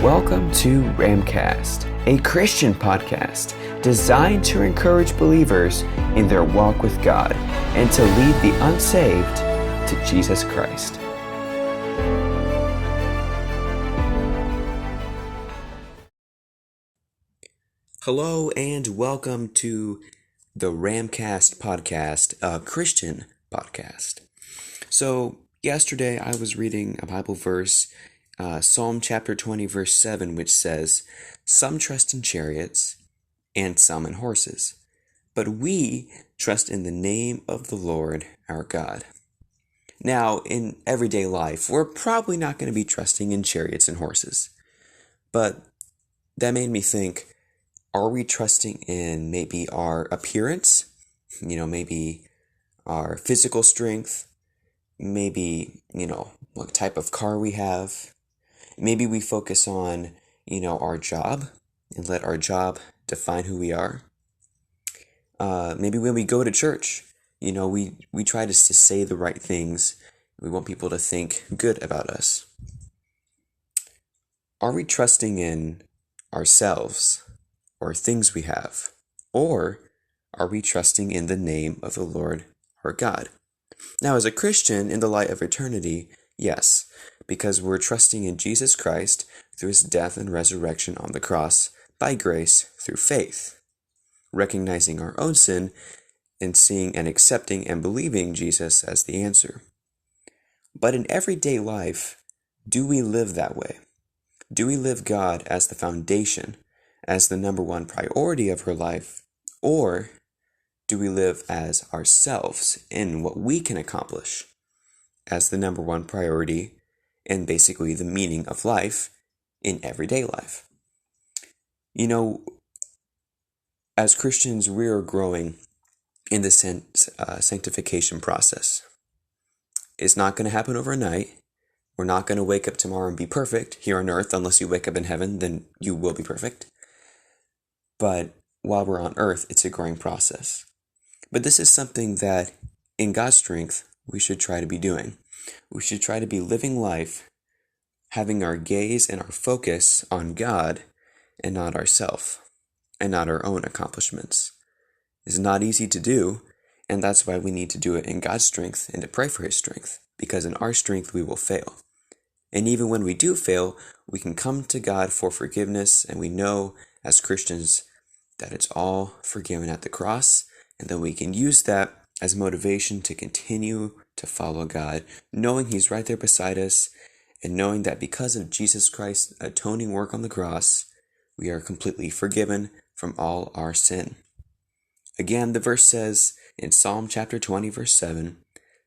Welcome to Ramcast, a Christian podcast designed to encourage believers in their walk with God and to lead the unsaved to Jesus Christ. Hello and welcome to the Ramcast podcast, a Christian podcast. So yesterday I was reading a Bible verse, Psalm chapter 20 verse 7, which says, "Some trust in chariots and some in horses, but we trust in the name of the Lord our God." Now, in everyday life, we're probably not going to be trusting in chariots and horses, but that made me think, are we trusting in maybe our appearance? Maybe our physical strength, maybe, what type of car we have. Maybe we focus on, our job and let our job define who we are. Maybe when we go to church, we try to say the right things. We want people to think good about us. Are we trusting in ourselves or things we have? Or are we trusting in the name of the Lord our God? Now, as a Christian, in the light of eternity, yes, because we're trusting in Jesus Christ through his death and resurrection on the cross by grace through faith, recognizing our own sin and seeing and accepting and believing Jesus as the answer. But in everyday life, do we live that way? Do we live God as the foundation, as the number one priority of our life? Or do we live as ourselves in what we can accomplish as the number one priority and basically the meaning of life in everyday life? As Christians, we are growing in the sanctification process. It's not going to happen overnight. We're not going to wake up tomorrow and be perfect here on earth. Unless you wake up in heaven, then you will be perfect. But while we're on earth, it's a growing process. But this is something that, in God's strength, we should try to be doing. We should try to be living life, having our gaze and our focus on God and not ourselves, and not our own accomplishments. It's not easy to do, and that's why we need to do it in God's strength and to pray for his strength, because in our strength we will fail. And even when we do fail, we can come to God for forgiveness, and we know as Christians that it's all forgiven at the cross, and then we can use that as motivation to continue to follow God, knowing he's right there beside us, and knowing that because of Jesus Christ's atoning work on the cross, we are completely forgiven from all our sin. Again, the verse says in Psalm chapter 20, verse 7,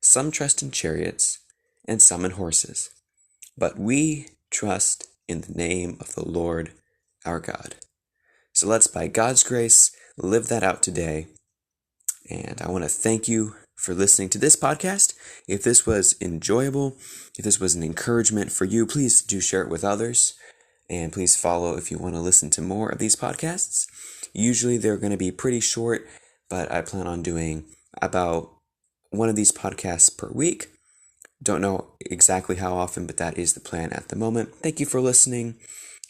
"Some trust in chariots and some in horses, but we trust in the name of the Lord our God." So let's, by God's grace, live that out today. And I want to thank you for listening to this podcast. If this was enjoyable, if this was an encouragement for you, please do share it with others. And please follow if you want to listen to more of these podcasts. Usually they're going to be pretty short, but I plan on doing about one of these podcasts per week. Don't know exactly how often, but that is the plan at the moment. Thank you for listening,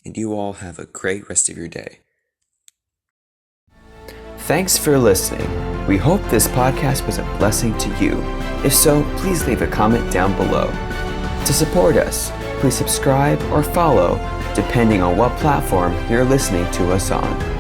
and you all have a great rest of your day. Thanks for listening. We hope this podcast was a blessing to you. If so, please leave a comment down below. To support us, please subscribe or follow, depending on what platform you're listening to us on.